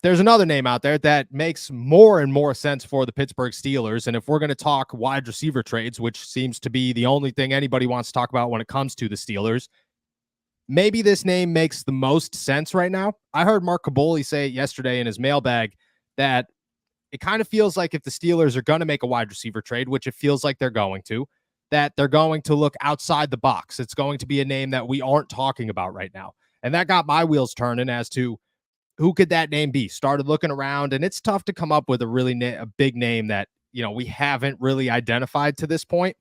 there's another name out there that makes more and more sense for the Pittsburgh Steelers. And if we're going to talk wide receiver trades, which seems to be the only thing anybody wants to talk about when it comes to the Steelers, maybe this name makes the most sense right now. I heard Mark Caboli say yesterday in his mailbag that it kind of feels like if the Steelers are going to make a wide receiver trade, which it feels like they're going to, that they're going to look outside the box. It's going to be a name that we aren't talking about right now. And that got my wheels turning as to who could that name be? Started looking around, and it's tough to come up with a big name that, we haven't really identified to this point.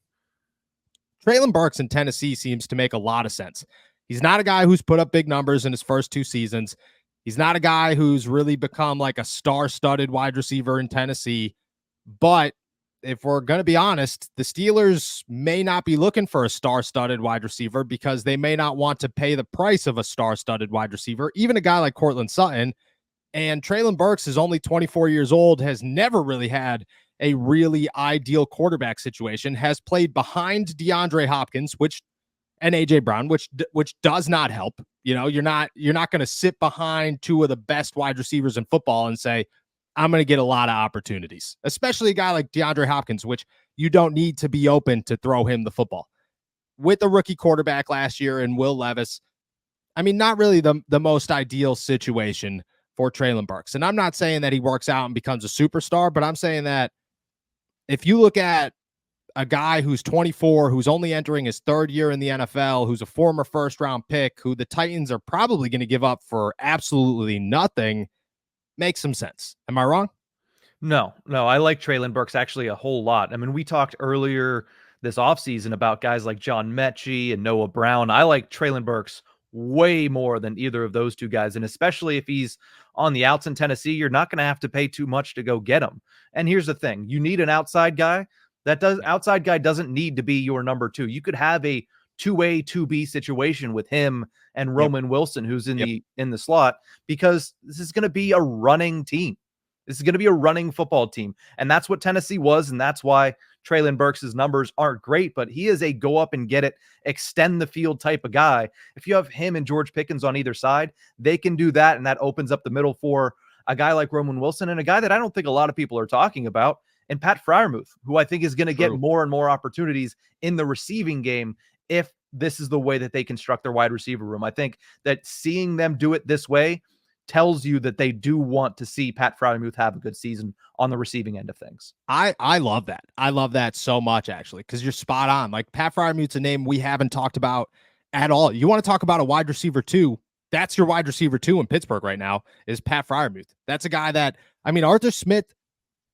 Treylon Burks in Tennessee seems to make a lot of sense. He's not a guy who's put up big numbers in his first 2 seasons. He's not a guy who's really become like a star-studded wide receiver in Tennessee. But if we're going to be honest, the Steelers may not be looking for a star-studded wide receiver because they may not want to pay the price of a star-studded wide receiver, even a guy like Courtland Sutton. And Treylon Burks is only 24 years old, has never really had a really ideal quarterback situation, has played behind DeAndre Hopkins, and AJ Brown, which does not help. You're not going to sit behind 2 of the best wide receivers in football and say, I'm going to get a lot of opportunities, especially a guy like DeAndre Hopkins, which you don't need to be open to throw him the football. With the rookie quarterback last year and Will Levis, I mean, not really the most ideal situation for Treylon Burks. And I'm not saying that he works out and becomes a superstar, but I'm saying that if you look at a guy who's 24, who's only entering his 3rd year in the NFL, who's a former first-round pick, who the Titans are probably going to give up for absolutely nothing, makes some sense. Am I wrong? No, I like Treylon Burks actually a whole lot. I mean, we talked earlier this offseason about guys like John Mechie and Noah Brown. I like Treylon Burks way more than either of those 2 guys. And especially if he's on the outs in Tennessee, you're not going to have to pay too much to go get him. And here's the thing. You need an outside guy. Outside guy doesn't need to be your number 2. You could have a 2A, 2B situation with him and Roman Wilson, who's in the slot, because this is going to be a running team. This is going to be a running football team. And that's what Tennessee was. And that's why Treylon Burks' numbers aren't great, but he is a go up and get it, extend the field type of guy. If you have him and George Pickens on either side, they can do that. And that opens up the middle for a guy like Roman Wilson and a guy that I don't think a lot of people are talking about, and Pat Freiermuth, who I think is going to get more and more opportunities in the receiving game if this is the way that they construct their wide receiver room. I think that seeing them do it this way tells you that they do want to see Pat Freiermuth have a good season on the receiving end of things. I love that. I love that so much, actually, because you're spot on. Like, Pat Freiermuth's a name we haven't talked about at all. You want to talk about a wide receiver 2, that's your wide receiver 2 in Pittsburgh right now is Pat Freiermuth. That's a guy that, I mean, Arthur Smith,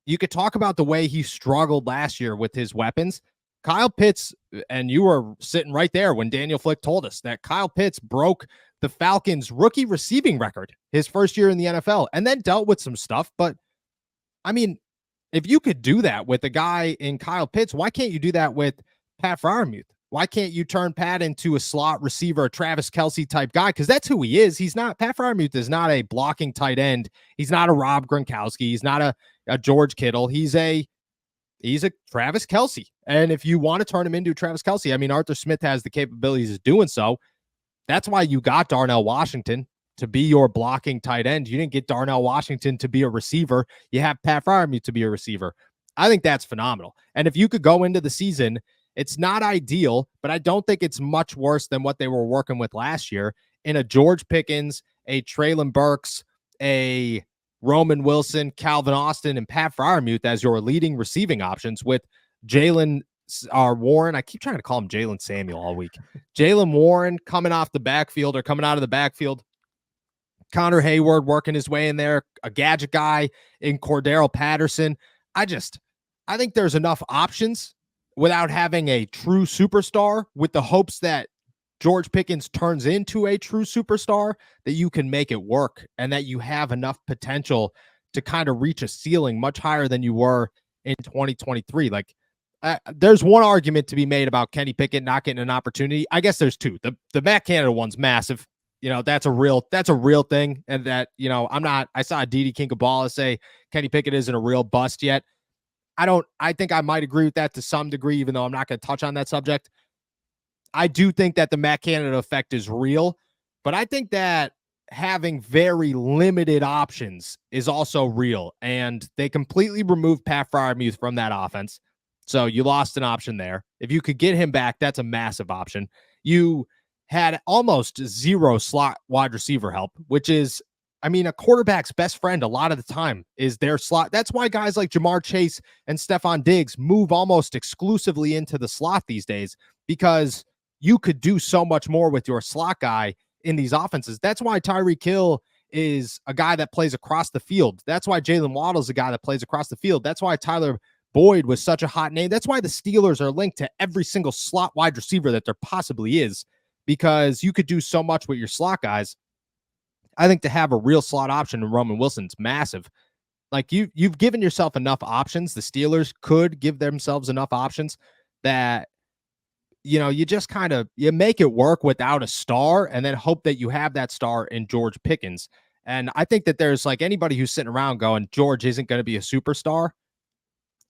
you could talk about the way he struggled last year with his weapons. Kyle Pitts, and you were sitting right there when Daniel Flick told us that Kyle Pitts broke the Falcons' rookie receiving record his first year in the NFL and then dealt with some stuff. But, I mean, if you could do that with a guy in Kyle Pitts, why can't you do that with Pat Freiermuth? Why can't you turn Pat into a slot receiver, a Travis Kelce type guy? Because that's who he is. Pat Freiermuth is not a blocking tight end. He's not a Rob Gronkowski. He's not a George Kittle. He's a Travis Kelce. And if you want to turn him into Travis Kelce, I mean, Arthur Smith has the capabilities of doing so. That's why you got Darnell Washington to be your blocking tight end. You didn't get Darnell Washington to be a receiver. You have Pat Freiermuth to be a receiver. I think that's phenomenal. And if you could go into the season, it's not ideal, but I don't think it's much worse than what they were working with last year in a George Pickens, a Treylon Burks, a Roman Wilson, Calvin Austin, and Pat Freiermuth as your leading receiving options with Jalen Warren. I keep trying to call him Jalen Samuel all week. Jalen Warren coming off the backfield or coming out of the backfield. Connor Hayward working his way in there. A gadget guy in Cordero Patterson. I think there's enough options without having a true superstar, with the hopes that George Pickens turns into a true superstar, that you can make it work and that you have enough potential to kind of reach a ceiling much higher than you were in 2023. Like, there's one argument to be made about Kenny Pickett not getting an opportunity. I guess there's 2. The Matt Canada one's massive. That's a real thing. And that, I saw Aditi Kinkabala say Kenny Pickett isn't a real bust yet. I think I might agree with that to some degree, even though I'm not going to touch on that subject. I do think that the Matt Canada effect is real, but I think that having very limited options is also real. And they completely removed Pat Freiermuth from that offense. So you lost an option there. If you could get him back, that's a massive option. You had almost zero slot wide receiver help, which is, I mean, a quarterback's best friend a lot of the time is their slot. That's why guys like Jamar Chase and Stephon Diggs move almost exclusively into the slot these days, because you could do so much more with your slot guy in these offenses. That's why Tyreek Hill is a guy that plays across the field. That's why Jalen Waddle is a guy that plays across the field. That's why Tyler Boyd was such a hot name. That's why the Steelers are linked to every single slot wide receiver that there possibly is, because you could do so much with your slot guys. I think to have a real slot option in Roman Wilson is massive. Like you've given yourself enough options. The Steelers could give themselves enough options that, you know, you just kind of, you make it work without a star and then hope that you have that star in George Pickens. And I think that there's like anybody who's sitting around going, George isn't going to be a superstar.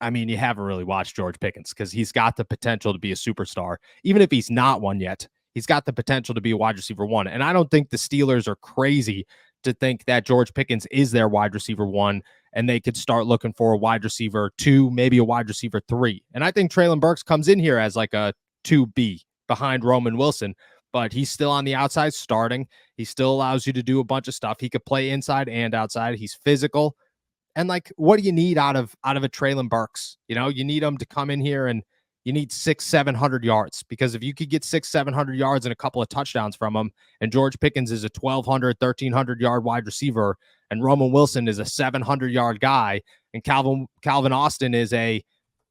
I mean, you haven't really watched George Pickens, because he's got the potential to be a superstar. Even if he's not one yet, he's got the potential to be a wide receiver one. And I don't think the Steelers are crazy to think that George Pickens is their wide receiver one and they could start looking for a wide receiver two, maybe a wide receiver three. And I think Treylon Burks comes in here as like a 2B behind Roman Wilson, but he's still on the outside starting. He still allows you to do a bunch of stuff. He could play inside and outside. He's physical. And like, what do you need out of a Treylon Burks? You know, you need him to come in here and you need 600-700 yards, because if you could get 600-700 yards and a couple of touchdowns from him, and George Pickens is a 1,200-1,300 yard wide receiver, and Roman Wilson is a 700-yard guy, and Calvin Austin is a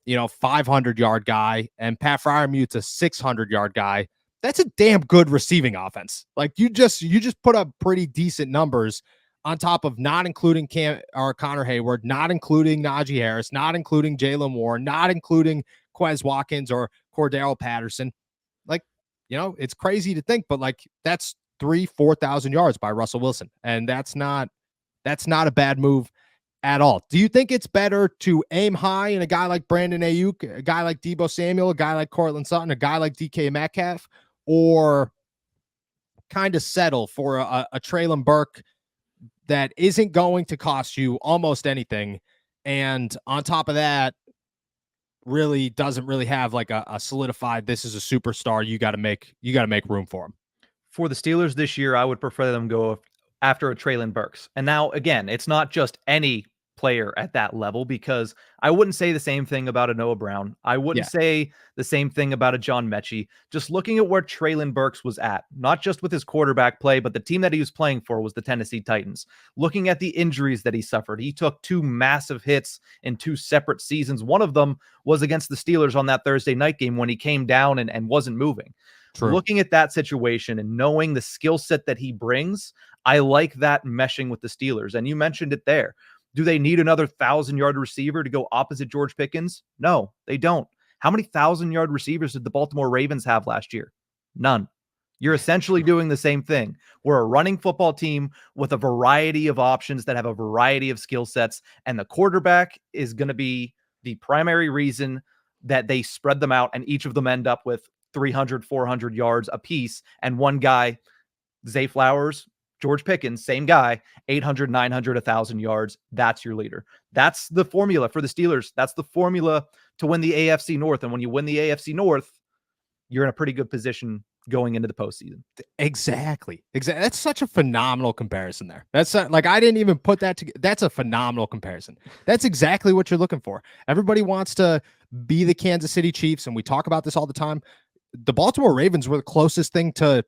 500-yard guy, and Pat Freiermuth's a 600-yard guy, that's a damn good receiving offense. Like you just put up pretty decent numbers on top of not including Connor Hayward, not including Najee Harris, not including Jalen Warren, not including Quez Watkins or Cordero Patterson. Like, it's crazy to think, but like that's 4,000 yards by Russell Wilson. And that's not a bad move at all. Do you think it's better to aim high in a guy like Brandon Ayuk, a guy like Deebo Samuel, a guy like Cortland Sutton, a guy like DK Metcalf, or kind of settle for a Treylon Burks that isn't going to cost you almost anything, and on top of that, really doesn't really have like a solidified, this is a superstar, you got to make room for him? For the Steelers this year, I would prefer them go after a Treylon Burks. And now, again, it's not just any player at that level, because I wouldn't say the same thing about a Noah Brown. I wouldn't say the same thing about a John Mechie. Just looking at where Treylon Burks was at, not just with his quarterback play, but the team that he was playing for was the Tennessee Titans. Looking at the injuries that he suffered, he took 2 massive hits in 2 separate seasons. One of them was against the Steelers on that Thursday night game when he came down and wasn't moving. True. Looking at that situation and knowing the skill set that he brings, I like that meshing with the Steelers. And you mentioned it there. Do they need another 1,000-yard receiver to go opposite George Pickens? No, they don't. How many 1,000-yard receivers did the Baltimore Ravens have last year? None. You're essentially doing the same thing. We're a running football team with a variety of options that have a variety of skill sets, and the quarterback is going to be the primary reason that they spread them out, and each of them end up with 300, 400 yards apiece, and one guy, Zay Flowers, George Pickens, same guy, 800, 900, 1,000 yards. That's your leader. That's the formula for the Steelers. That's the formula to win the AFC North. And when you win the AFC North, you're in a pretty good position going into the postseason. Exactly. That's such a phenomenal comparison there. That's like, I didn't even put that together. That's a phenomenal comparison. That's exactly what you're looking for. Everybody wants to be the Kansas City Chiefs, and we talk about this all the time. The Baltimore Ravens were the closest thing to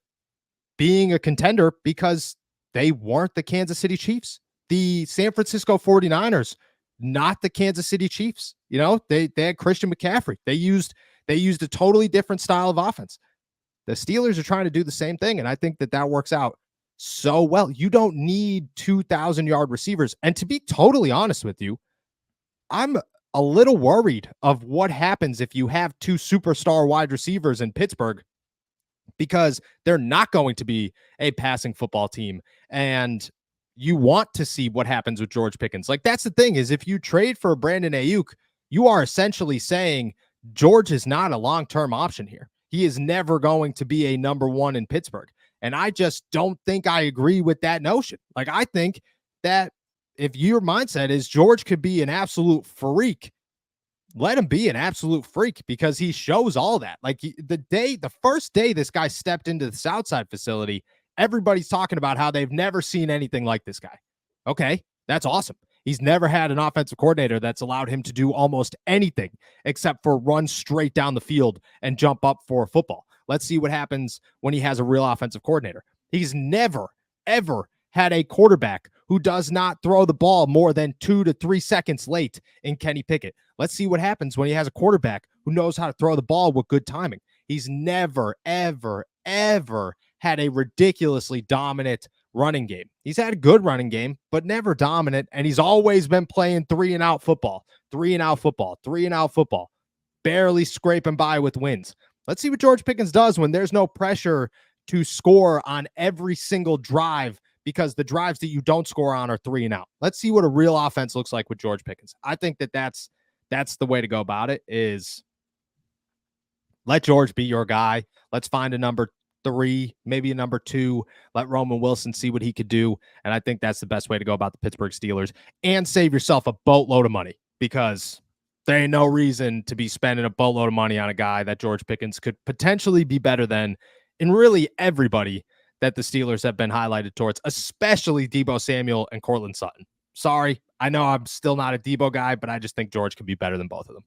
being a contender because they weren't the Kansas City Chiefs. The San Francisco 49ers, not the Kansas City Chiefs. They had Christian McCaffrey. They used a totally different style of offense. The Steelers are trying to do the same thing, and I think that works out so well. You don't need 2,000-yard receivers. And to be totally honest with you, I'm a little worried of what happens if you have 2 superstar wide receivers in Pittsburgh, because they're not going to be a passing football team. And you want to see what happens with George Pickens. Like, that's the thing, is if you trade for Brandon Ayuk, you are essentially saying George is not a long-term option here. He is never going to be a number 1 in Pittsburgh. And I just don't think I agree with that notion. Like, I think that if your mindset is George could be an absolute freak, let him be an absolute freak, because he shows all that. Like, the first day this guy stepped into the Southside facility, everybody's talking about how they've never seen anything like this guy. Okay, that's awesome. He's never had an offensive coordinator that's allowed him to do almost anything except for run straight down the field and jump up for a football. Let's see what happens when he has a real offensive coordinator. He's never, ever had a quarterback who does not throw the ball more than 2 to 3 seconds late in Kenny Pickett. Let's see what happens when he has a quarterback who knows how to throw the ball with good timing. He's never, ever, ever had a ridiculously dominant running game. He's had a good running game, but never dominant. And he's always been playing 3-and-out football, 3-and-out football, 3-and-out football, barely scraping by with wins. Let's see what George Pickens does when there's no pressure to score on every single drive, because the drives that you don't score on are 3-and-out. Let's see what a real offense looks like with George Pickens. I think that's the way to go about it, is let George be your guy. Let's find a number 3, maybe a number 2. Let Roman Wilson see what he could do. And I think that's the best way to go about the Pittsburgh Steelers, and save yourself a boatload of money, because there ain't no reason to be spending a boatload of money on a guy that George Pickens could potentially be better than in really everybody that the Steelers have been highlighted towards, especially Deebo Samuel and Cortland Sutton. Sorry, I know I'm still not a Deebo guy, but I just think George could be better than both of them.